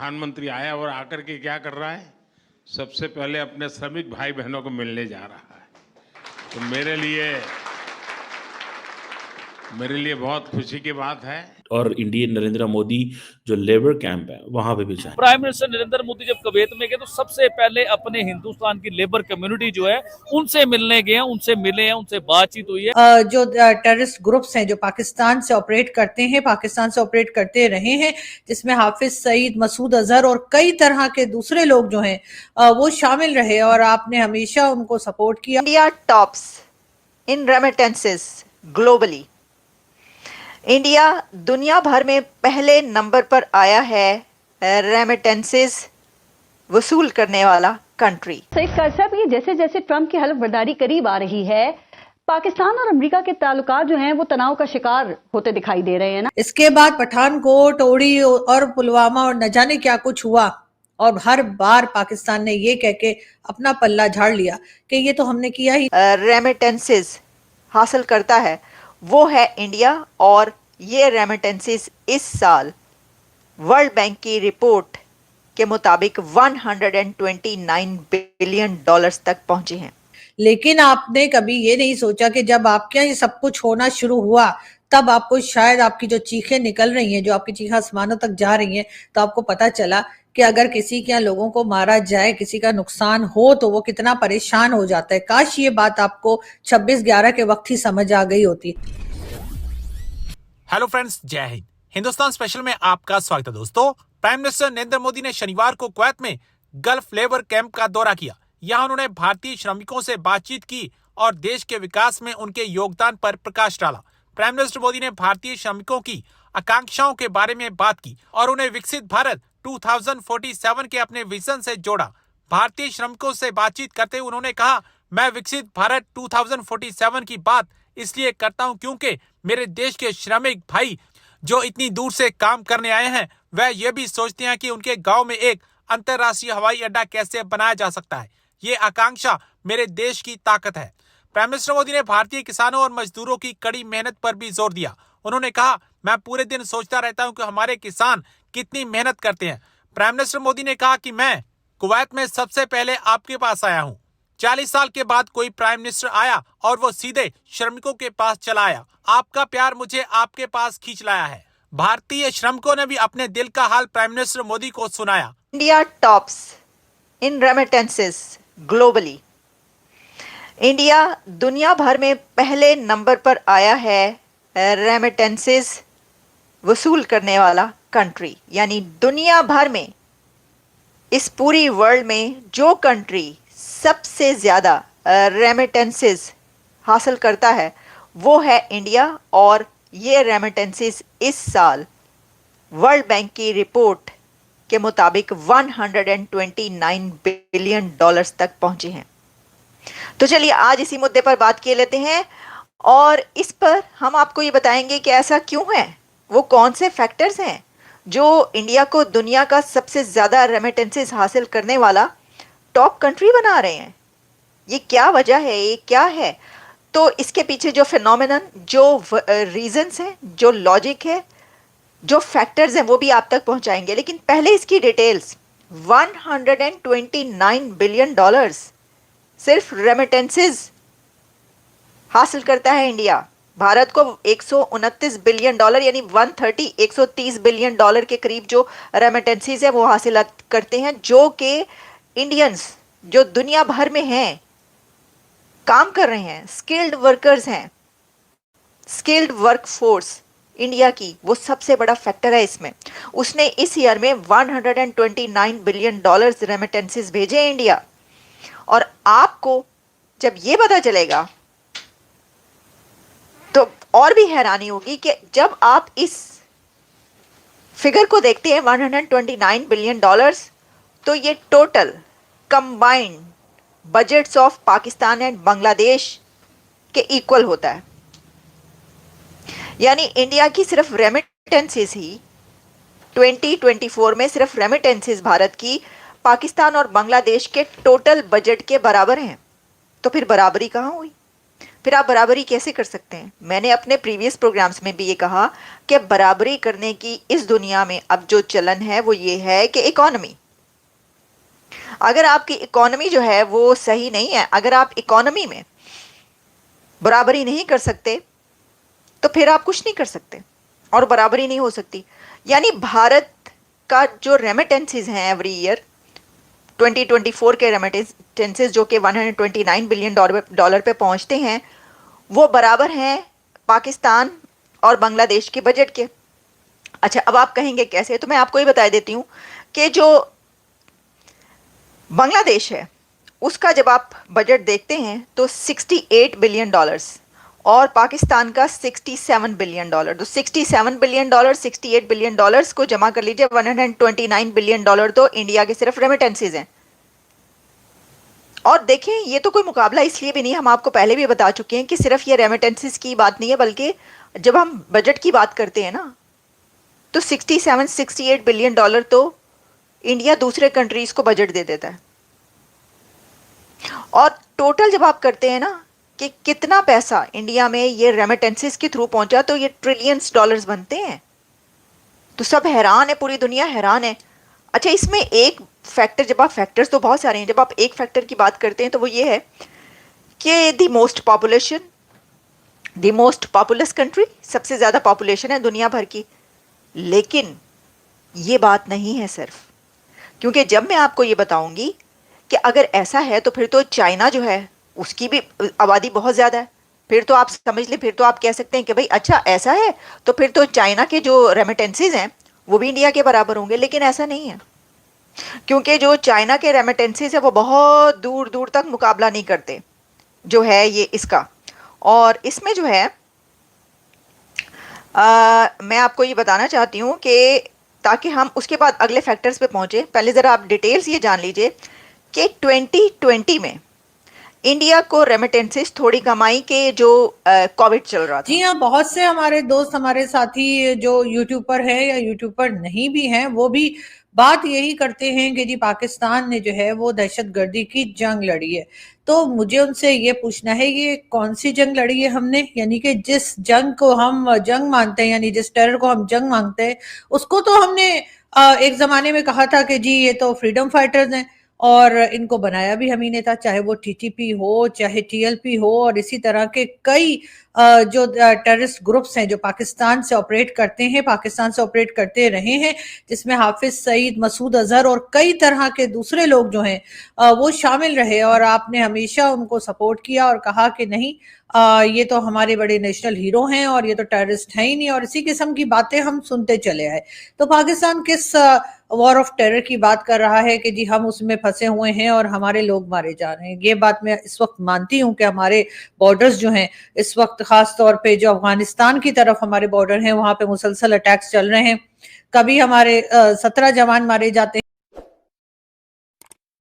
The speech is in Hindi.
प्रधानमंत्री आया और आकर के क्या कर रहा है, सबसे पहले अपने श्रमिक भाई बहनों को मिलने जा रहा है। तो मेरे लिए बहुत खुशी की बात है। और इंडियन नरेंद्र मोदी जो लेबर कैंप है वहां पे भी जाए। प्राइम मिनिस्टर नरेंद्र मोदी जब कुवैत में गए तो सबसे पहले अपने हिंदुस्तान की लेबर कम्युनिटी जो है उनसे मिलने गए हैं, उनसे मिले हैं, उनसे बातचीत हुई है। जो टेररिस्ट ग्रुप्स हैं जो पाकिस्तान से ऑपरेट करते हैं, पाकिस्तान से ऑपरेट करते रहे हैं, जिसमें हाफिज सईद, मसूद अजहर और कई तरह के दूसरे लोग जो हैं वो शामिल रहे और आपने हमेशा उनको सपोर्ट किया। इंडिया टॉप्स इन रेमिटेंसेस ग्लोबली। इंडिया दुनिया भर में पहले नंबर पर आया है रेमिटेंसेस वसूल करने वाला कंट्री। सईद काज़ी साहब, ये जैसे जैसे ट्रंप की हल्फ बर्दारी करीब आ रही है, पाकिस्तान और अमेरिका के ताल्लुकात जो हैं वो तनाव का शिकार होते दिखाई दे रहे हैं ना। इसके बाद पठानकोट, उड़ी और पुलवामा और न जाने क्या कुछ हुआ और हर बार पाकिस्तान ने ये कह के अपना पल्ला झाड़ लिया कि ये तो हमने किया ही। रेमिटेंसेस हासिल करता है वो है इंडिया, और ये रेमिटेंसेस इस साल वर्ल्ड बैंक की रिपोर्ट के मुताबिक 129 बिलियन डॉलर्स तक पहुंचे हैं। लेकिन आपने कभी ये नहीं सोचा कि जब आपके यहाँ ये सब कुछ होना शुरू हुआ तब आपको शायद आपकी जो चीखें निकल रही हैं, जो आपकी चीखें आसमानों तक जा रही हैं, तो आपको पता चला कि अगर किसी के यहाँ लोगों को मारा जाए, किसी का नुकसान हो तो वो कितना परेशान हो जाता है। काश ये बात आपको 26/11 के वक्त ही समझ आ गई होती। हेलो फ्रेंड्स, जय हिंद। हिंदुस्तान स्पेशल में आपका स्वागत है दोस्तों। प्राइम मिनिस्टर नरेंद्र मोदी ने शनिवार को कुवैत में गल्फ लेबर कैंप का दौरा किया। यहां उन्होंने भारतीय श्रमिकों से बातचीत की और देश के विकास में उनके योगदान पर प्रकाश डाला। प्राइम मिनिस्टर मोदी ने भारतीय श्रमिकों की आकांक्षाओं के बारे में बात की और उन्हें विकसित भारत 2047 के अपने विजन से जोड़ा। भारतीय श्रमिकों से बातचीत करते हुए उन्होंने कहा, मैं विकसित भारत 2047 की बात इसलिए करता हूं क्योंकि मेरे देश के श्रमिक भाई जो इतनी दूर से काम करने आए हैं, वह ये भी सोचते हैं कि उनके गांव में एक अंतर्राष्ट्रीय हवाई अड्डा कैसे बनाया जा सकता है। ये आकांक्षा मेरे देश की ताकत है। प्राइम मिनिस्टर मोदी ने भारतीय किसानों और मजदूरों की कड़ी मेहनत पर भी जोर दिया। उन्होंने कहा, मैं पूरे दिन सोचता रहता हूं कि हमारे किसान कितनी मेहनत करते हैं। प्राइम मिनिस्टर मोदी ने कहा कि मैं कुवैत में सबसे पहले आपके पास आया हूं। 40 साल के बाद कोई प्राइम मिनिस्टर आया और वो सीधे श्रमिकों के पास चला आया। आपका प्यार मुझे आपके पास खींच लाया है। भारतीय श्रमिकों ने भी अपने दिल का हाल प्राइम मिनिस्टर मोदी को सुनाया। इंडिया टॉप्स इन रेमिटेंसेस ग्लोबली। इंडिया दुनिया भर में पहले नंबर पर आया है रेमिटेंसेस वसूल करने वाला कंट्री। यानी दुनिया भर में, इस पूरी वर्ल्ड में जो कंट्री सबसे ज़्यादा रेमिटेंसेस हासिल करता है वो है इंडिया, और ये रेमिटेंसेस इस साल वर्ल्ड बैंक की रिपोर्ट के मुताबिक 129 बिलियन डॉलर्स तक पहुंचे हैं। तो चलिए आज इसी मुद्दे पर बात किए लेते हैं और इस पर हम आपको ये बताएंगे कि ऐसा क्यों है, वो कौन से फैक्टर्स हैं जो इंडिया को दुनिया का सबसे ज़्यादा रेमिटेंसेस हासिल करने वाला टॉप कंट्री बना रहे हैं। ये क्या वजह है, ये क्या है? तो इसके पीछे जो फिनोमेनन, जो रीजंस हैं, जो लॉजिक है, जो फैक्टर्स हैं, वो भी आप तक पहुंचाएंगे। लेकिन पहले इसकी डिटेल्स। 129 बिलियन डॉलर्स सिर्फ रेमिटेंसेस हासिल करता है इंडिया। भारत को 129 बिलियन डॉलर यानी 130 बिलियन डॉलर के करीब जो रेमिटेंसेस है वो हासिल करते हैं, जो कि इंडियंस जो दुनिया भर में हैं, काम कर रहे हैं, स्किल्ड वर्कर्स हैं, स्किल्ड वर्क फोर्स इंडिया की, वो सबसे बड़ा फैक्टर है इसमें। उसने इस ईयर में 129 बिलियन डॉलर्स रेमिटेंसेस भेजे हैं इंडिया। और आपको जब ये पता चलेगा तो और भी हैरानी होगी कि जब आप इस फिगर को देखते हैं 129 बिलियन डॉलर्स, तो ये total combined budgets of Pakistan and Bangladesh के इक्वल होता है। यानी इंडिया की सिर्फ रेमिटेंसेस ही 2024 में सिर्फ रेमिटेंसेस भारत की पाकिस्तान और बांग्लादेश के टोटल बजट के बराबर हैं। तो फिर बराबरी कहाँ हुई? फिर आप बराबरी कैसे कर सकते हैं? मैंने अपने प्रीवियस प्रोग्राम्स में भी ये कहा कि बराबरी करने की इस दुनिया में अब जो चलन है वो ये है कि इकोनॉमी, अगर आपकी इकोनॉमी जो है वो सही नहीं है, अगर आप इकोनॉमी में बराबरी नहीं कर सकते तो फिर आप कुछ नहीं कर सकते और बराबरी नहीं हो सकती। यानी भारत का जो रेमिटेंसेस हैं एवरी ईयर 2024 के रेमिटेंसेस जो कि 129 बिलियन डॉलर पे पहुंचते हैं, वो बराबर हैं पाकिस्तान और बांग्लादेश के बजट के। अच्छा, अब आप कहेंगे कैसे, तो मैं आपको ही बता देती हूँ कि जो बांग्लादेश है उसका जब आप बजट देखते हैं तो 68 बिलियन डॉलर्स और पाकिस्तान का 67 बिलियन डॉलर। तो 67 बिलियन डॉलर 68 बिलियन डॉलर्स को जमा कर लीजिए, 129 बिलियन डॉलर तो इंडिया के सिर्फ रेमिटेंसेज हैं। और देखें, ये तो कोई मुकाबला इसलिए भी नहीं, हम आपको पहले भी बता चुके हैं कि सिर्फ ये रेमिटेंसेज की बात नहीं है, बल्कि जब हम बजट की बात करते हैं ना तो 67-68 बिलियन डॉलर तो इंडिया दूसरे कंट्रीज को बजट दे देता है। और टोटल जब आप करते हैं ना कि कितना पैसा इंडिया में ये रेमिटेंसेस के थ्रू पहुंचा, तो ये ट्रिलियंस डॉलर्स बनते हैं। तो सब हैरान है, पूरी दुनिया हैरान है। अच्छा, इसमें एक फैक्टर, जब आप फैक्टर्स तो बहुत सारे हैं, जब आप एक फैक्टर की बात करते हैं तो वो ये है कि the most population, the most populous country, सबसे ज़्यादा पॉपुलेशन है दुनिया भर की। लेकिन ये बात नहीं है सिर्फ, क्योंकि जब मैं आपको ये बताऊंगी कि अगर ऐसा है तो फिर तो चाइना जो है उसकी भी आबादी बहुत ज़्यादा है, फिर तो आप समझ लें, फिर तो आप कह सकते हैं कि भाई अच्छा ऐसा है तो फिर तो चाइना के जो रेमिटेंसेज हैं वो भी इंडिया के बराबर होंगे। लेकिन ऐसा नहीं है, क्योंकि जो चाइना के रेमिटेंसेज है वो बहुत दूर दूर तक मुकाबला नहीं करते जो है ये इसका। और इसमें जो है मैं आपको ये बताना चाहती हूँ कि ताकि हम उसके बाद अगले फैक्टर्स पे पहुँचे, पहले ज़रा आप डिटेल्स ये जान लीजिए कि 2020 में इंडिया को रेमिटेंसेस थोड़ी कमाई के जो कोविड चल रहा था। जी हाँ, बहुत से हमारे दोस्त, हमारे साथी जो यूट्यूबर है या यूट्यूबर नहीं भी हैं, वो भी बात यही करते हैं कि जी पाकिस्तान ने जो है वो दहशतगर्दी की जंग लड़ी है। तो मुझे उनसे ये पूछना है, ये कौन सी जंग लड़ी है हमने? यानी कि जिस जंग को हम जंग मानते हैं, यानी जिस टेरर को हम जंग मानते हैं, उसको तो हमने एक जमाने में कहा था कि जी ये तो फ्रीडम फाइटर्स हैं और इनको बनाया भी हम ही ने था, चाहे वो टीटीपी हो, चाहे टीएलपी हो, और इसी तरह के कई जो टेररिस्ट ग्रुप्स हैं जो पाकिस्तान से ऑपरेट करते हैं, पाकिस्तान से ऑपरेट करते रहे हैं, जिसमें हाफिज सईद, मसूद अजहर और कई तरह के दूसरे लोग जो हैं वो शामिल रहे। और आपने हमेशा उनको सपोर्ट किया और कहा कि नहीं, ये तो हमारे बड़े नेशनल हीरो हैं और ये तो टेररिस्ट है ही नहीं, और इसी किस्म की बातें हम सुनते चले आए। तो पाकिस्तान किस वॉर ऑफ टेरर की बात कर रहा है कि जी हम उसमें फंसे हुए हैं और हमारे लोग मारे जा रहे हैं? ये बात मैं इस वक्त मानती हूँ कि हमारे बॉर्डर्स जो हैं इस वक्त, खास तौर पे जो अफगानिस्तान की तरफ हमारे बॉर्डर हैं, वहां पे मुसलसल अटैक्स चल रहे हैं। कभी हमारे 17 जवान मारे जाते